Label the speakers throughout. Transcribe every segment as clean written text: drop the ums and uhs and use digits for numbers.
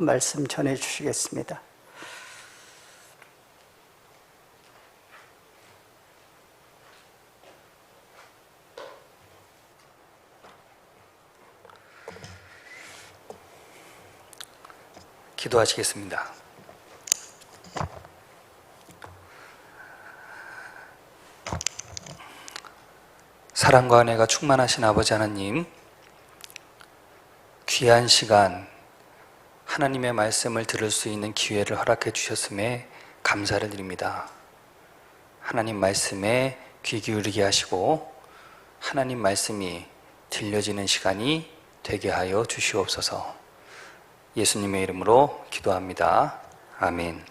Speaker 1: 말씀 전해 주시겠습니다.
Speaker 2: 기도하시겠습니다. 사랑과 은혜가 충만하신 아버지 하나님, 귀한 시간 하나님의 말씀을 들을 수 있는 기회를 허락해 주셨음에 감사를 드립니다. 하나님 말씀에 귀 기울이게 하시고 하나님 말씀이 들려지는 시간이 되게 하여 주시옵소서. 예수님의 이름으로 기도합니다. 아멘.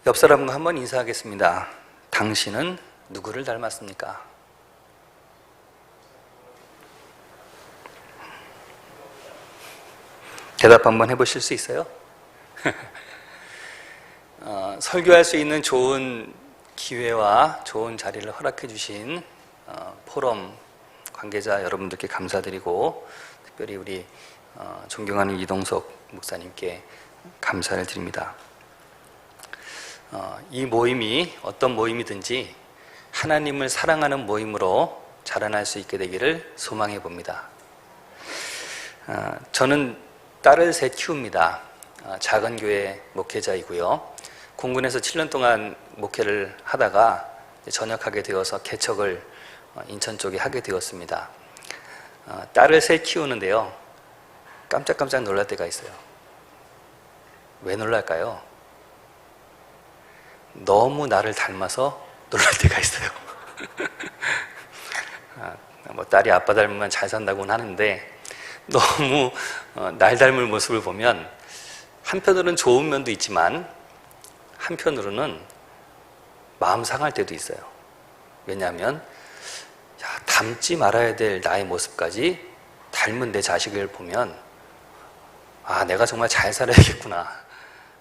Speaker 2: 옆 사람과 한번 인사하겠습니다. 당신은 누구를 닮았습니까? 대답 한번 해보실 수 있어요? 설교할 수 있는 좋은 기회와 좋은 자리를 허락해 주신 포럼 관계자 여러분들께 감사드리고, 특별히 우리 존경하는 이동석 목사님께 감사를 드립니다. 이 모임이 어떤 모임이든지 하나님을 사랑하는 모임으로 자라날 수 있게 되기를 소망해 봅니다. 저는 딸을 셋 키웁니다. 작은 교회 목회자이고요. 공군에서 7년 동안 목회를 하다가 전역하게 되어서 개척을 인천 쪽에 하게 되었습니다. 딸을 셋 키우는데요, 깜짝깜짝 놀랄 때가 있어요. 왜 놀랄까요? 너무 나를 닮아서 놀랄 때가 있어요. 딸이 아빠 닮으면 잘 산다고는 하는데, 너무 날 닮을 모습을 보면 한편으로는 좋은 면도 있지만 한편으로는 마음 상할 때도 있어요. 왜냐하면 닮지 말아야 될 나의 모습까지 닮은 내 자식을 보면, 내가 정말 잘 살아야겠구나,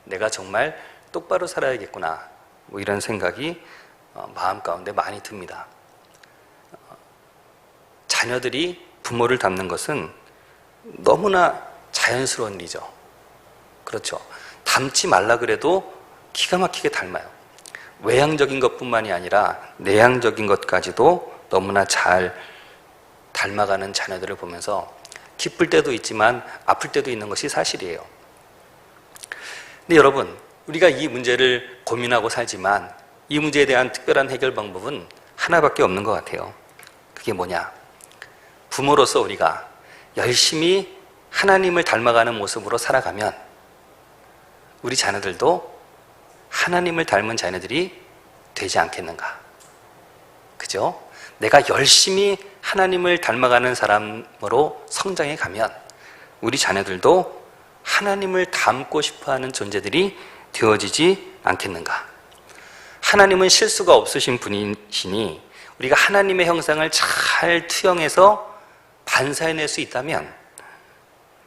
Speaker 2: 내가 정말 똑바로 살아야겠구나, 이런 생각이 마음 가운데 많이 듭니다. 자녀들이 부모를 닮는 것은 너무나 자연스러운 일이죠. 그렇죠. 닮지 말라 그래도 기가 막히게 닮아요. 외향적인 것뿐만이 아니라 내향적인 것까지도 너무나 잘 닮아가는 자녀들을 보면서 기쁠 때도 있지만 아플 때도 있는 것이 사실이에요. 근데 여러분, 우리가 이 문제를 고민하고 살지만 이 문제에 대한 특별한 해결 방법은 하나밖에 없는 것 같아요. 그게 뭐냐? 부모로서 우리가 열심히 하나님을 닮아가는 모습으로 살아가면 우리 자녀들도 하나님을 닮은 자녀들이 되지 않겠는가? 그죠? 내가 열심히 하나님을 닮아가는 사람으로 성장해 가면 우리 자녀들도 하나님을 닮고 싶어하는 존재들이 되어지지 않겠는가? 하나님은 실수가 없으신 분이시니 우리가 하나님의 형상을 잘 투영해서 반사해낼 수 있다면,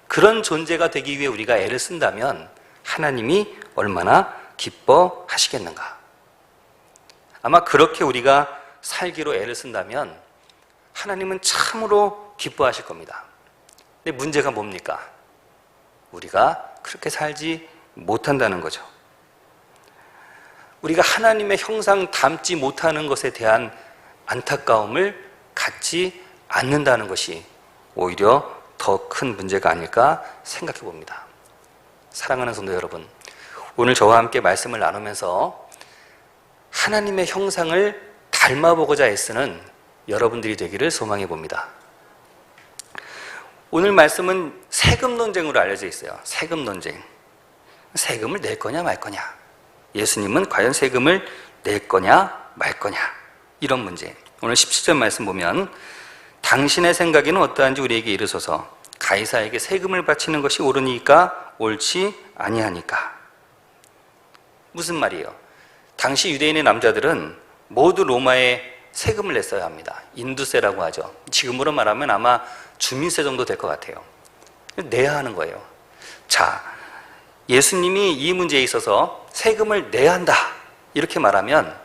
Speaker 2: 그런 존재가 되기 위해 우리가 애를 쓴다면 하나님이 얼마나 기뻐하시겠는가? 아마 그렇게 우리가 살기로 애를 쓴다면 하나님은 참으로 기뻐하실 겁니다. 근데 문제가 뭡니까? 우리가 그렇게 살지 못한다는 거죠. 우리가 하나님의 형상 닮지 못하는 것에 대한 안타까움을 갖지 않는다는 것이 오히려 더 큰 문제가 아닐까 생각해 봅니다. 사랑하는 성도 여러분, 오늘 저와 함께 말씀을 나누면서 하나님의 형상을 닮아보고자 애쓰는 여러분들이 되기를 소망해 봅니다. 오늘 말씀은 세금 논쟁으로 알려져 있어요. 세금 논쟁. 세금을 낼 거냐 말 거냐. 예수님은 과연 세금을 낼 거냐 말 거냐. 이런 문제. 오늘 17절 말씀 보면, 당신의 생각에는 어떠한지 우리에게 이르소서. 가이사에게 세금을 바치는 것이 옳으니까 옳지 아니하니까. 무슨 말이에요? 당시 유대인의 남자들은 모두 로마에 세금을 냈어야 합니다. 인두세라고 하죠. 지금으로 말하면 아마 주민세 정도 될 것 같아요. 내야 하는 거예요. 자, 예수님이 이 문제에 있어서 세금을 내야 한다, 이렇게 말하면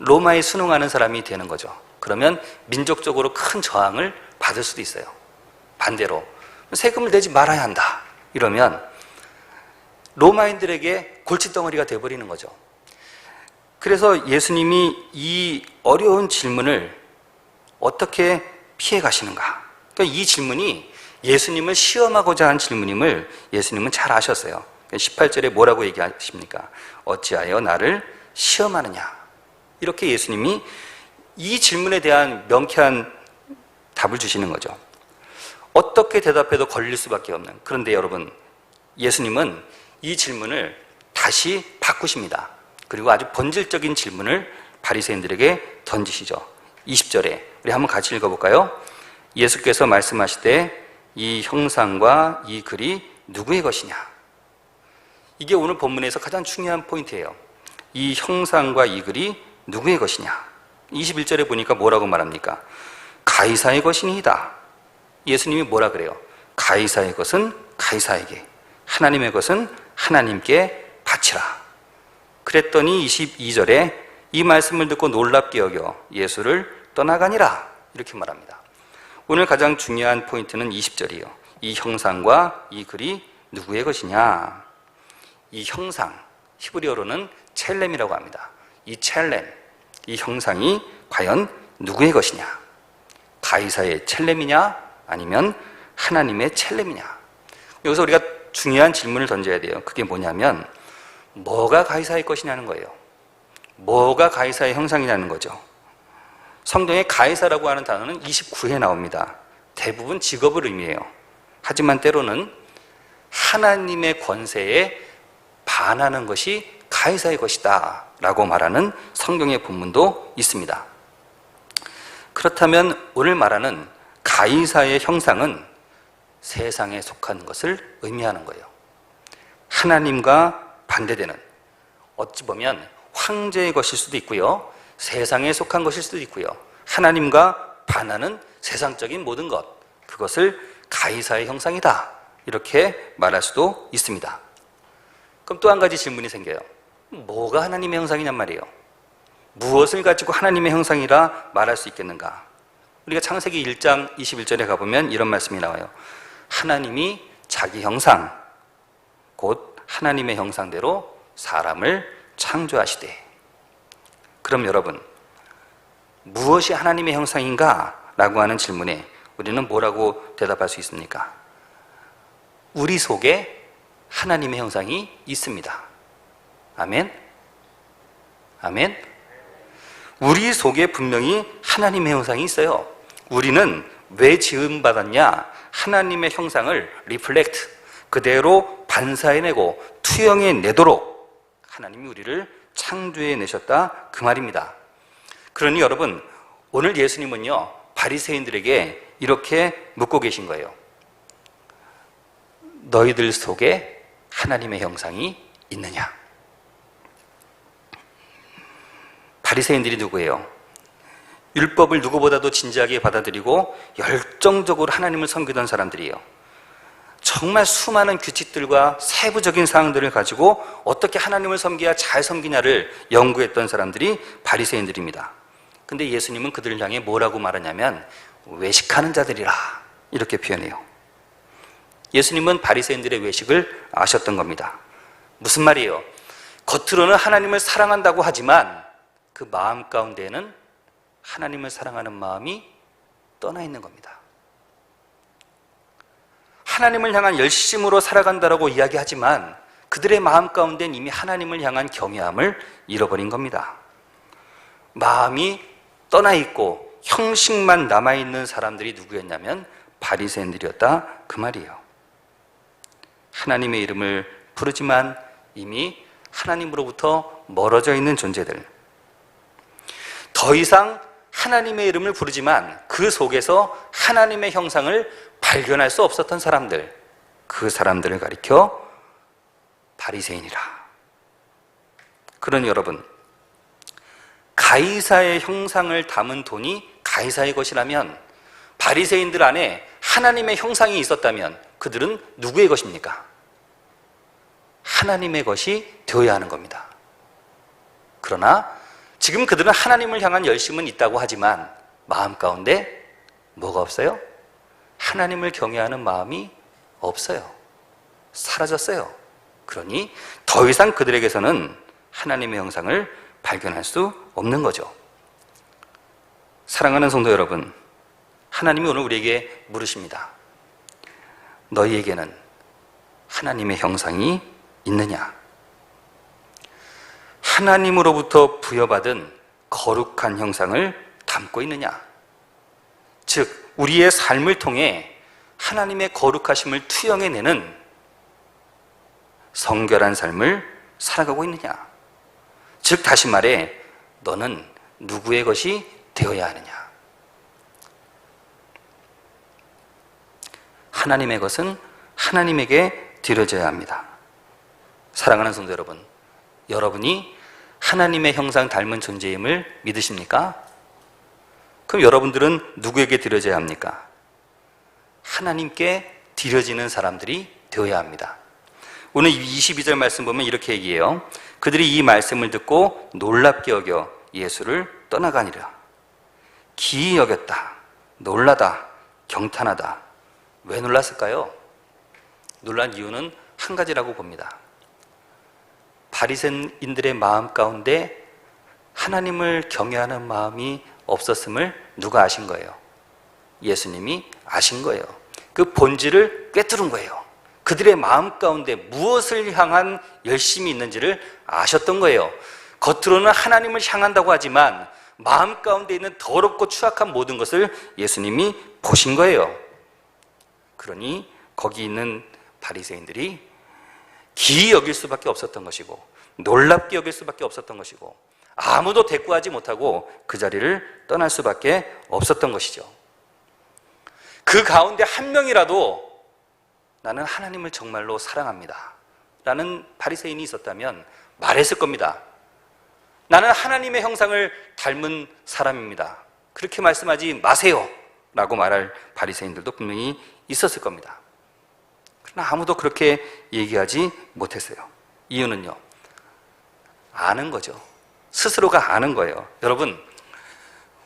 Speaker 2: 로마에 순응하는 사람이 되는 거죠. 그러면 민족적으로 큰 저항을 받을 수도 있어요. 반대로 세금을 내지 말아야 한다. 이러면 로마인들에게 골칫덩어리가 돼버리는 거죠. 그래서 예수님이 이 어려운 질문을 어떻게 피해 가시는가? 그러니까 이 질문이 예수님을 시험하고자 한 질문임을 예수님은 잘 아셨어요. 18절에 뭐라고 얘기하십니까? 어찌하여 나를 시험하느냐? 이렇게 예수님이 이 질문에 대한 명쾌한 답을 주시는 거죠. 어떻게 대답해도 걸릴 수밖에 없는. 그런데 여러분, 예수님은 이 질문을 다시 바꾸십니다. 그리고 아주 본질적인 질문을 바리새인들에게 던지시죠. 20절에 우리 한번 같이 읽어볼까요? 예수께서 말씀하시되 이 형상과 이 글이 누구의 것이냐? 이게 오늘 본문에서 가장 중요한 포인트예요. 이 형상과 이 글이 누구의 것이냐? 21절에 보니까 뭐라고 말합니까? 가이사의 것이니이다. 예수님이 뭐라 그래요? 가이사의 것은 가이사에게, 하나님의 것은 하나님께 바치라. 그랬더니 22절에 이 말씀을 듣고 놀랍게 여겨 예수를 떠나가니라. 이렇게 말합니다. 오늘 가장 중요한 포인트는 20절이에요. 이 형상과 이 글이 누구의 것이냐? 이 형상, 히브리어로는 첼렘이라고 합니다. 이 첼렘, 이 형상이 과연 누구의 것이냐? 가이사의 첼렘이냐? 아니면 하나님의 첼렘이냐? 여기서 우리가 중요한 질문을 던져야 돼요. 그게 뭐냐면 뭐가 가이사의 것이냐는 거예요. 뭐가 가이사의 형상이냐는 거죠. 성경에 가이사라고 하는 단어는 29회 나옵니다. 대부분 직업을 의미해요. 하지만 때로는 하나님의 권세에 반하는 것이 가이사의 것이다 라고 말하는 성경의 본문도 있습니다. 그렇다면 오늘 말하는 가이사의 형상은 세상에 속한 것을 의미하는 거예요. 하나님과 반대되는, 어찌 보면 황제의 것일 수도 있고요, 세상에 속한 것일 수도 있고요, 하나님과 반하는 세상적인 모든 것, 그것을 가이사의 형상이다 이렇게 말할 수도 있습니다. 그럼 또 한 가지 질문이 생겨요. 뭐가 하나님의 형상이냔 말이에요. 무엇을 가지고 하나님의 형상이라 말할 수 있겠는가? 우리가 창세기 1장 21절에 가보면 이런 말씀이 나와요. 하나님이 자기 형상, 곧 하나님의 형상대로 사람을 창조하시되. 그럼 여러분, 무엇이 하나님의 형상인가? 라고 하는 질문에 우리는 뭐라고 대답할 수 있습니까? 우리 속에 하나님의 형상이 있습니다. 아멘? 아멘? 우리 속에 분명히 하나님의 형상이 있어요. 우리는 왜 지음받았냐? 하나님의 형상을 리플렉트, 그대로 반사해내고 투영해내도록 하나님이 우리를 창조해내셨다 그 말입니다. 그러니 여러분, 오늘 예수님은요 바리새인들에게 이렇게 묻고 계신 거예요. 너희들 속에 하나님의 형상이 있느냐? 바리새인들이 누구예요? 율법을 누구보다도 진지하게 받아들이고 열정적으로 하나님을 섬기던 사람들이에요. 정말 수많은 규칙들과 세부적인 사항들을 가지고 어떻게 하나님을 섬겨야 잘 섬기냐를 연구했던 사람들이 바리새인들입니다. 근데 예수님은 그들을 향해 뭐라고 말하냐면 외식하는 자들이라 이렇게 표현해요. 예수님은 바리새인들의 외식을 아셨던 겁니다. 무슨 말이에요? 겉으로는 하나님을 사랑한다고 하지만 그 마음 가운데에는 하나님을 사랑하는 마음이 떠나 있는 겁니다. 하나님을 향한 열심으로 살아간다라고 이야기하지만 그들의 마음 가운데는 이미 하나님을 향한 경외함을 잃어버린 겁니다. 마음이 떠나 있고 형식만 남아있는 사람들이 누구였냐면 바리새인들이었다 그 말이에요. 하나님의 이름을 부르지만 이미 하나님으로부터 멀어져 있는 존재들, 더 이상 하나님의 이름을 부르지만 그 속에서 하나님의 형상을 발견할 수 없었던 사람들, 그 사람들을 가리켜 바리새인이라. 그러니 여러분, 가이사의 형상을 담은 돈이 가이사의 것이라면, 바리새인들 안에 하나님의 형상이 있었다면 그들은 누구의 것입니까? 하나님의 것이 되어야 하는 겁니다. 그러나 지금 그들은 하나님을 향한 열심은 있다고 하지만 마음 가운데 뭐가 없어요? 하나님을 경외하는 마음이 없어요. 사라졌어요. 그러니 더 이상 그들에게서는 하나님의 형상을 발견할 수 없는 거죠. 사랑하는 성도 여러분, 하나님이 오늘 우리에게 물으십니다. 너희에게는 하나님의 형상이 있느냐? 하나님으로부터 부여받은 거룩한 형상을 담고 있느냐? 즉, 우리의 삶을 통해 하나님의 거룩하심을 투영해내는 성결한 삶을 살아가고 있느냐? 즉, 다시 말해, 너는 누구의 것이 되어야 하느냐? 하나님의 것은 하나님에게 드려져야 합니다. 사랑하는 성도 여러분, 여러분이 하나님의 형상 닮은 존재임을 믿으십니까? 그럼 여러분들은 누구에게 드려져야 합니까? 하나님께 드려지는 사람들이 되어야 합니다. 오늘 22절 말씀 보면 이렇게 얘기해요. 그들이 이 말씀을 듣고 놀랍게 여겨 예수를 떠나가니라. 기이 여겼다, 놀라다, 경탄하다. 왜 놀랐을까요? 놀란 이유는 한 가지라고 봅니다. 바리새인들의 마음 가운데 하나님을 경외하는 마음이 없었음을 누가 아신 거예요? 예수님이 아신 거예요. 그 본질을 꿰뚫은 거예요. 그들의 마음 가운데 무엇을 향한 열심이 있는지를 아셨던 거예요. 겉으로는 하나님을 향한다고 하지만 마음 가운데 있는 더럽고 추악한 모든 것을 예수님이 보신 거예요. 그러니 거기 있는 바리새인들이 기이 여길 수밖에 없었던 것이고 놀랍게 여길 수밖에 없었던 것이고 아무도 대꾸하지 못하고 그 자리를 떠날 수밖에 없었던 것이죠. 그 가운데 한 명이라도 나는 하나님을 정말로 사랑합니다 라는 바리새인이 있었다면 말했을 겁니다. 나는 하나님의 형상을 닮은 사람입니다. 그렇게 말씀하지 마세요 라고 말할 바리새인들도 분명히 있었을 겁니다. 그러나 아무도 그렇게 얘기하지 못했어요. 이유는요, 아는 거죠. 스스로가 아는 거예요. 여러분,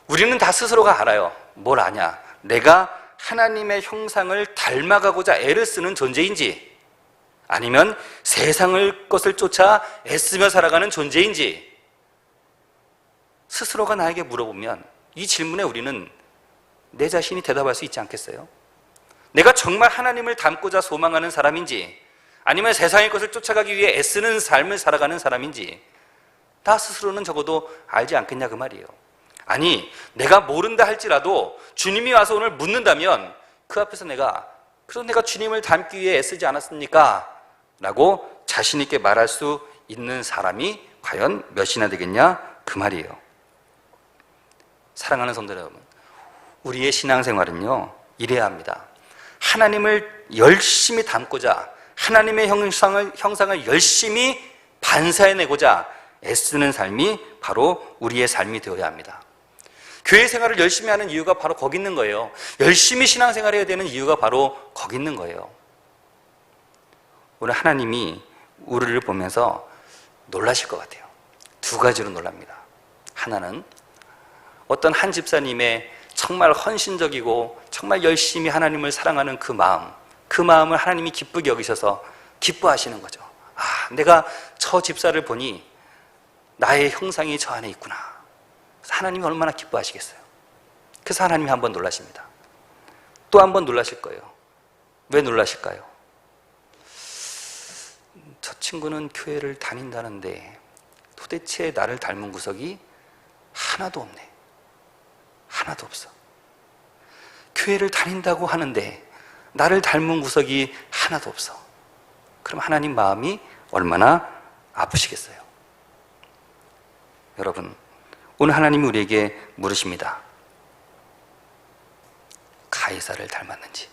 Speaker 2: 우리는 다 스스로가 알아요. 뭘 아냐? 내가 하나님의 형상을 닮아가고자 애를 쓰는 존재인지, 아니면 세상의 것을 쫓아 애쓰며 살아가는 존재인지 스스로가 나에게 물어보면 이 질문에 우리는 내 자신이 대답할 수 있지 않겠어요? 내가 정말 하나님을 닮고자 소망하는 사람인지, 아니면 세상의 것을 쫓아가기 위해 애쓰는 삶을 살아가는 사람인지 나 스스로는 적어도 알지 않겠냐 그 말이에요. 아니, 내가 모른다 할지라도 주님이 와서 오늘 묻는다면 그 앞에서 그래서 내가 주님을 닮기 위해 애쓰지 않았습니까? 라고 자신 있게 말할 수 있는 사람이 과연 몇이나 되겠냐 그 말이에요. 사랑하는 성도 여러분, 우리의 신앙생활은요 이래야 합니다. 하나님을 열심히 닮고자, 하나님의 형상을 열심히 반사해내고자 애쓰는 삶이 바로 우리의 삶이 되어야 합니다. 교회 생활을 열심히 하는 이유가 바로 거기 있는 거예요. 열심히 신앙생활을 해야 되는 이유가 바로 거기 있는 거예요. 오늘 하나님이 우리를 보면서 놀라실 것 같아요. 두 가지로 놀랍니다. 하나는 어떤 한 집사님의 정말 헌신적이고 정말 열심히 하나님을 사랑하는 그 마음을 하나님이 기쁘게 여기셔서 기뻐하시는 거죠. 아, 내가 저 집사를 보니 나의 형상이 저 안에 있구나. 하나님이 얼마나 기뻐하시겠어요. 그래서 하나님이 한번 놀라십니다. 또 한 번 놀라실 거예요. 왜 놀라실까요? 저 친구는 교회를 다닌다는데 도대체 나를 닮은 구석이 하나도 없네. 하나도 없어. 교회를 다닌다고 하는데 나를 닮은 구석이 하나도 없어. 그럼 하나님 마음이 얼마나 아프시겠어요. 여러분, 오늘 하나님이 우리에게 물으십니다. 가이사를 닮았는지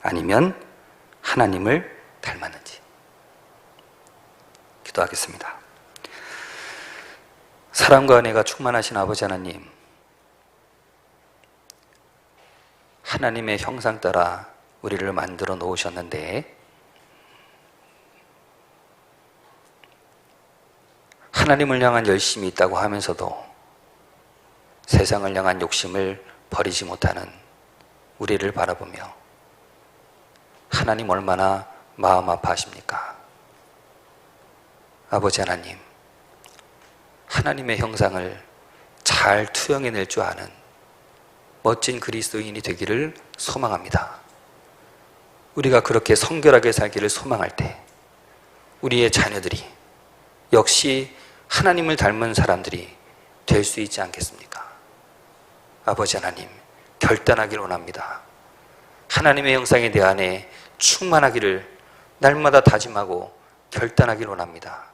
Speaker 2: 아니면 하나님을 닮았는지. 기도하겠습니다. 사랑과 은혜가 충만하신 아버지 하나님, 하나님의 형상 따라 우리를 만들어 놓으셨는데 하나님을 향한 열심이 있다고 하면서도 세상을 향한 욕심을 버리지 못하는 우리를 바라보며 하나님 얼마나 마음 아파하십니까? 아버지 하나님, 하나님의 형상을 잘 투영해낼 줄 아는 멋진 그리스도인이 되기를 소망합니다. 우리가 그렇게 성결하게 살기를 소망할 때 우리의 자녀들이 역시 하나님을 닮은 사람들이 될 수 있지 않겠습니까? 아버지 하나님, 결단하기를 원합니다. 하나님의 형상에 대한 충만하기를 날마다 다짐하고 결단하기를 원합니다.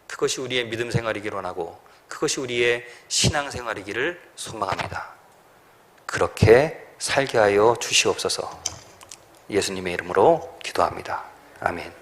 Speaker 2: 그것이 우리의 믿음 생활이기를 원하고 그것이 우리의 신앙 생활이기를 소망합니다. 그렇게 살게 하여 주시옵소서. 예수님의 이름으로 기도합니다. 아멘.